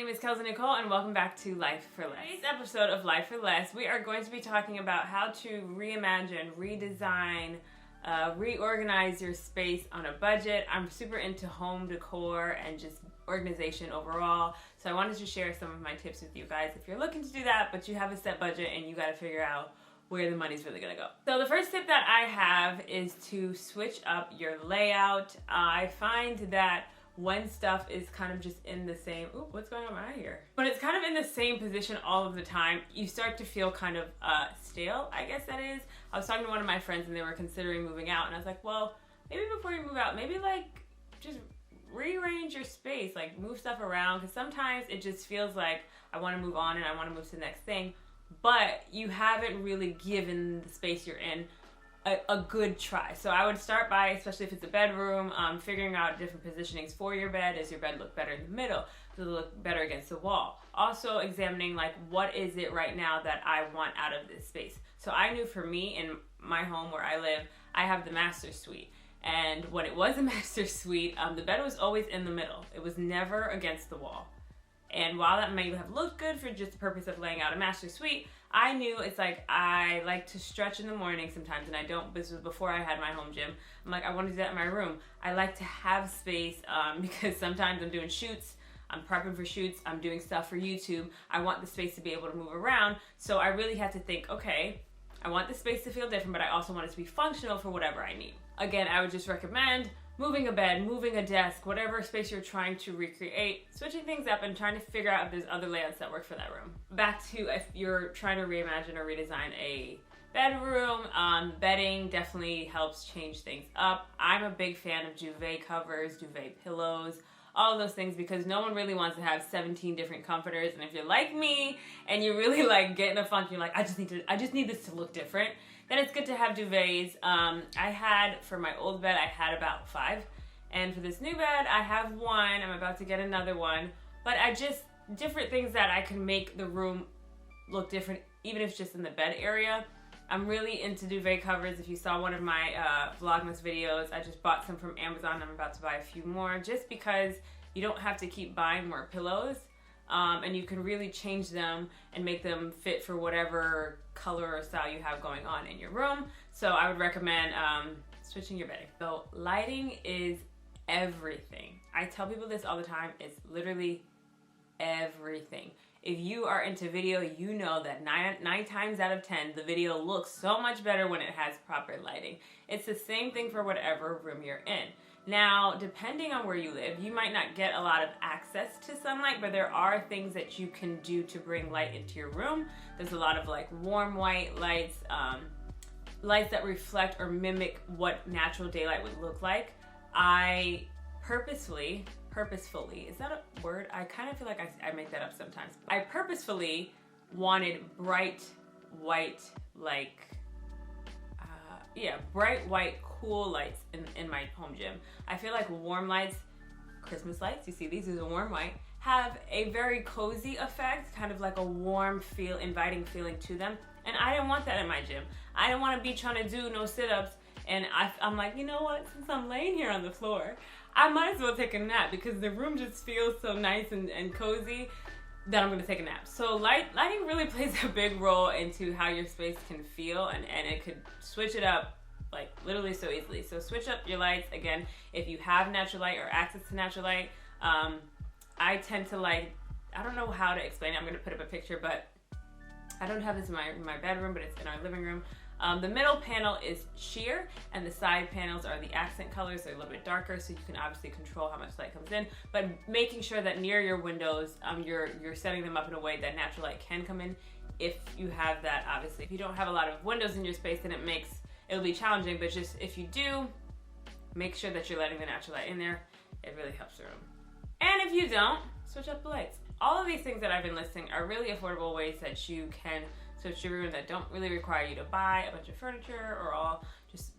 name is Kelsley Nicole and welcome back to Life for Less. Today's episode of Life for Less, we are going to be talking about how to reimagine, redesign, reorganize your space on a budget. I'm super into home decor and just organization overall, so I wanted to share some of my tips with you guys if you're looking to do that, but you have a set budget and you got to figure out where the money's really gonna go. So the first tip that I have is to switch up your layout. I find that when stuff is kind of just in the same, what's going on right here? But it's kind of in the same position all of the time, you start to feel kind of stale, I guess that is. I was talking to one of my friends and they were considering moving out and I was like, well, maybe before you move out, maybe like just rearrange your space, like move stuff around, because sometimes it just feels like I want to move on and I want to move to the next thing, but you haven't really given the space you're in a good try. So I would start by, especially if it's a bedroom, figuring out different positionings for your bed. Does your bed look better in the middle? Does it look better against the wall? Also examining like, what is it right now that I want out of this space? So I knew for me in my home where I live, I have the master suite. And when it was a master suite, the bed was always in the middle. It was never against the wall. And while that may have looked good for just the purpose of laying out a master suite, I knew it's like I like to stretch in the morning sometimes, and I don't, this was before I had my home gym. I'm like, I want to do that in my room. I like to have space because sometimes I'm doing shoots, I'm prepping for shoots, I'm doing stuff for YouTube. I want the space to be able to move around. So I really had to think, okay, I want the space to feel different, but I also want it to be functional for whatever I need. Again, I would just recommend moving a bed, moving a desk, whatever space you're trying to recreate, switching things up and trying to figure out if there's other layouts that work for that room. Back to if you're trying to reimagine or redesign a bedroom, bedding definitely helps change things up. I'm a big fan of duvet covers, duvet pillows, all of those things, because no one really wants to have 17 different comforters. And if you're like me and you really like get in a funk, you're like, I just need this to look different, then it's good to have duvets. I had, for my old bed, I had about 5. And for this new bed, I have 1. I'm about to get another one. But different things that I can make the room look different, even if it's just in the bed area. I'm really into duvet covers. If you saw one of my Vlogmas videos, I just bought some from Amazon. I'm about to buy a few more just because you don't have to keep buying more pillows. And you can really change them and make them fit for whatever color or style you have going on in your room. So I would recommend switching your bedding. So lighting is everything. I tell people this all the time. It's literally everything. If you are into video, you know that 9 times out of 10, the video looks so much better when it has proper lighting. It's the same thing for whatever room you're in. Now, depending on where you live, you might not get a lot of access to sunlight, but there are things that you can do to bring light into your room. There's a lot of like warm white lights, lights that reflect or mimic what natural daylight would look like. I purposefully, is that a word? I kind of feel like I make that up sometimes. I purposefully wanted bright white, like, bright white cool lights in my home gym. I feel like warm lights, Christmas lights, you see these is a warm white, have a very cozy effect, kind of like a warm feel, inviting feeling to them. And I didn't want that in my gym. I didn't want to be trying to do no sit-ups. And I'm like, you know what, since I'm laying here on the floor, I might as well take a nap because the room just feels so nice and cozy that I'm gonna take a nap. So lighting really plays a big role into how your space can feel, and it could switch it up like literally so easily. So switch up your lights. Again, if you have natural light or access to natural light, I tend to like, I don't know how to explain it. I'm gonna put up a picture, but I don't have this in my bedroom, but it's in our living room. The middle panel is sheer and the side panels are the accent colors. They're a little bit darker, so you can obviously control how much light comes in, but making sure that near your windows, you're setting them up in a way that natural light can come in if you have that. Obviously, if you don't have a lot of windows in your space, then it'll be challenging, but just if you do, make sure that you're letting the natural light in there. It really helps the room. And if you don't, switch up the lights. All of these things that I've been listing are really affordable ways that you can switch your room that don't really require you to buy a bunch of furniture or all just,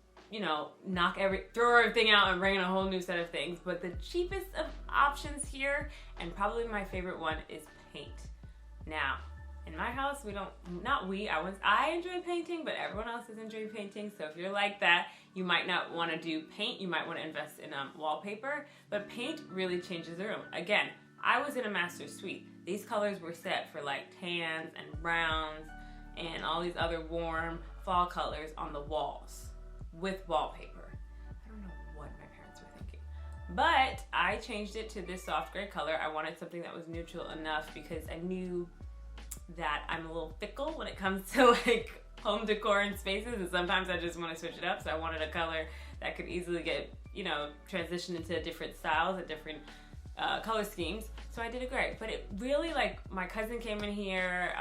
throw everything out and bring in a whole new set of things. But the cheapest of options here, and probably my favorite one, is paint. Now, in my house, I enjoy painting, but everyone else is enjoying painting. So if you're like that, you might not want to do paint. You might want to invest in wallpaper, but paint really changes the room. Again, I was in a master suite. These colors were set for like tans and browns and all these other warm fall colors on the walls with wallpaper. I don't know what my parents were thinking. But I changed it to this soft gray color. I wanted something that was neutral enough because I knew that I'm a little fickle when it comes to like home decor and spaces, and sometimes I just want to switch it up. So I wanted a color that could easily get, you know, transition into different styles and different color schemes. So I did a gray. But it really, like, my cousin came in here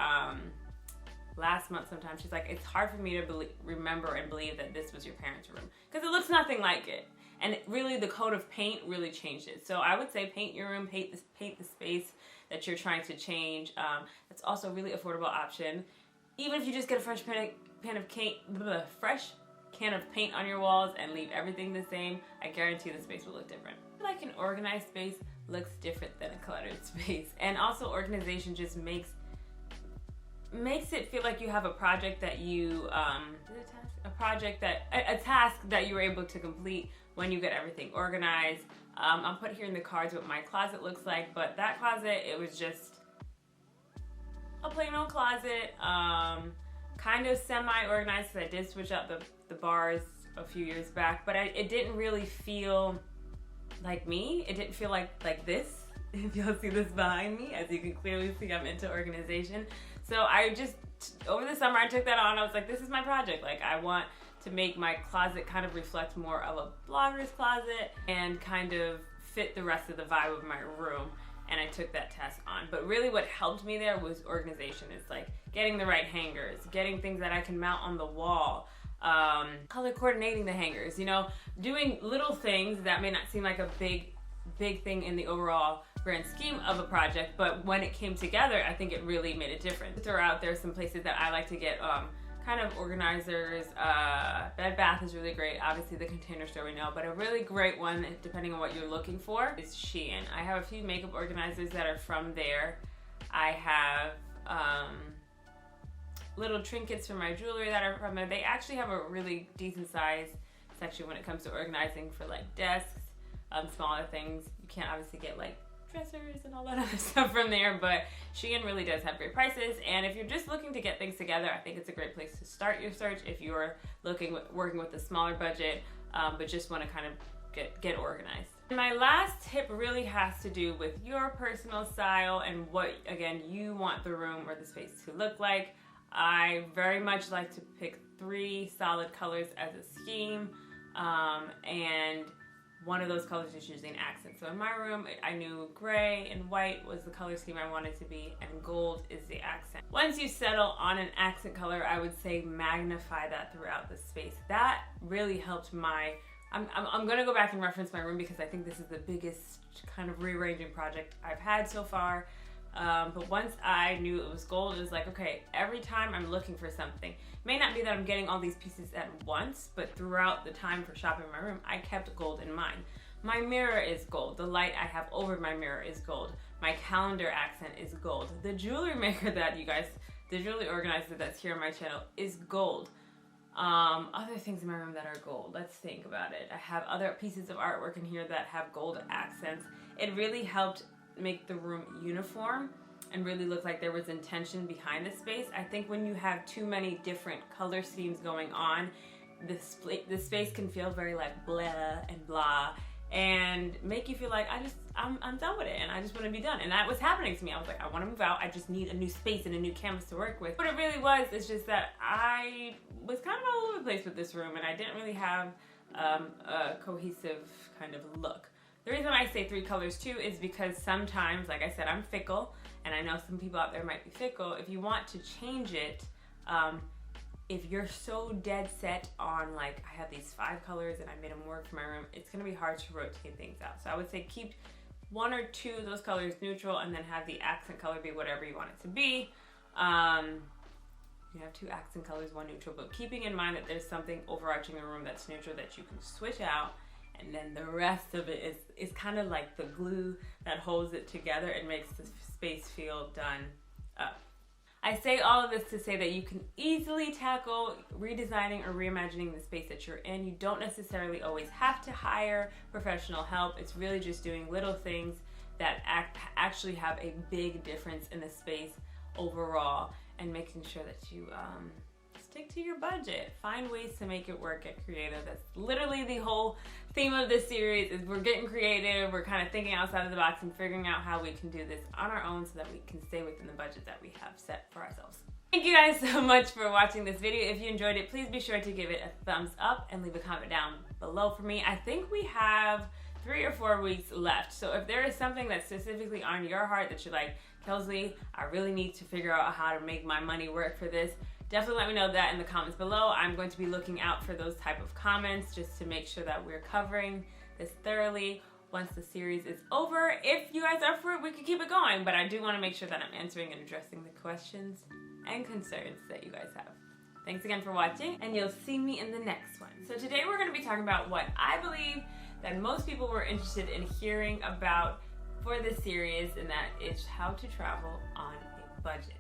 last month sometime. She's like, it's hard for me to remember and believe that this was your parents' room because it looks nothing like it. And really the coat of paint really changed it. So I would say paint your room, paint the space that you're trying to change. That's also a really affordable option. Even if you just get a fresh can of paint on your walls and leave everything the same, I guarantee the space will look different. Like an organized space looks different than a cluttered space. And also organization just makes it feel like you have a project that you, a task that you were able to complete when you get everything organized. I'll put here in the cards what my closet looks like, but that closet, it was just a plain old closet, kind of semi-organized because I did switch out the bars a few years back, but it didn't really feel like me. It didn't feel like this. If you'll see this behind me, as you can clearly see, I'm into organization. So I just, over the summer, I took that on. I was like, this is my project. Like, I want to make my closet kind of reflect more of a blogger's closet and kind of fit the rest of the vibe of my room. And I took that task on. But really what helped me there was organization. It's like getting the right hangers, getting things that I can mount on the wall, color coordinating the hangers, you know, doing little things that may not seem like a big thing in the overall grand scheme of a project, but when it came together, I think it really made a difference. Throughout, there's some places that I like to get kind of organizers. Bed Bath is really great. Obviously the Container Store we know, but a really great one, depending on what you're looking for, is Shein. I have a few makeup organizers that are from there. I have little trinkets for my jewelry that are from there. They actually have a really decent size section when it comes to organizing for like desks, smaller things. You can't obviously get like dressers and all that other stuff from there, but Shein really does have great prices. And if you're just looking to get things together, I think it's a great place to start your search if you're working with a smaller budget, but just want to kind of get organized. And my last tip really has to do with your personal style and what, again, you want the room or the space to look like. I very much like to pick 3 solid colors as a scheme, and one of those colors is usually an accent. So in my room, I knew gray and white was the color scheme I wanted to be, and gold is the accent. Once you settle on an accent color, I would say magnify that throughout the space. That really helped I'm gonna go back and reference my room because I think this is the biggest kind of rearranging project I've had so far. But once I knew it was gold, it was like, okay, every time I'm looking for something, may not be that I'm getting all these pieces at once, but throughout the time for shopping my room, I kept gold in mind. My mirror is gold. The light I have over my mirror is gold. My calendar accent is gold. The jewelry maker the jewelry organizer that's here on my channel is gold. Other things in my room that are gold, let's think about it. I have other pieces of artwork in here that have gold accents. It really helped make the room uniform and really look like there was intention behind the space. I think when you have too many different color schemes going on, the space can feel very like blah and blah and make you feel like I'm done with it and I just want to be done. And that was happening to me. I was like, I want to move out. I just need a new space and a new canvas to work with. What it really was is just that I was kind of all over the place with this room and I didn't really have a cohesive kind of look. The reason I say 3 colors too is because sometimes, like I said, I'm fickle, and I know some people out there might be fickle. If you want to change it, if you're so dead set on like, I have these 5 colors and I made them work for my room, it's gonna be hard to rotate things out. So I would say keep 1 or 2 of those colors neutral and then have the accent color be whatever you want it to be. You have 2 accent colors, 1 neutral, but keeping in mind that there's something overarching the room that's neutral that you can switch out. And then the rest of it is kind of like the glue that holds it together and makes the space feel done up. I say all of this to say that you can easily tackle redesigning or reimagining the space that you're in. You don't necessarily always have to hire professional help. It's really just doing little things that actually have a big difference in the space overall, and making sure that you stick to your budget. Find ways to make it work, get creative. That's literally the whole theme of this series, is we're getting creative, we're kind of thinking outside of the box and figuring out how we can do this on our own so that we can stay within the budget that we have set for ourselves. Thank you guys so much for watching this video. If you enjoyed it, please be sure to give it a thumbs up and leave a comment down below for me. I think we have 3 or 4 weeks left. So if there is something that's specifically on your heart that you're like, Kelsley, I really need to figure out how to make my money work for this, definitely let me know that in the comments below. I'm going to be looking out for those type of comments just to make sure that we're covering this thoroughly once the series is over. If you guys are up for it, we can keep it going, but I do want to make sure that I'm answering and addressing the questions and concerns that you guys have. Thanks again for watching, and you'll see me in the next one. So today we're going to be talking about what I believe that most people were interested in hearing about for this series, and that is how to travel on a budget.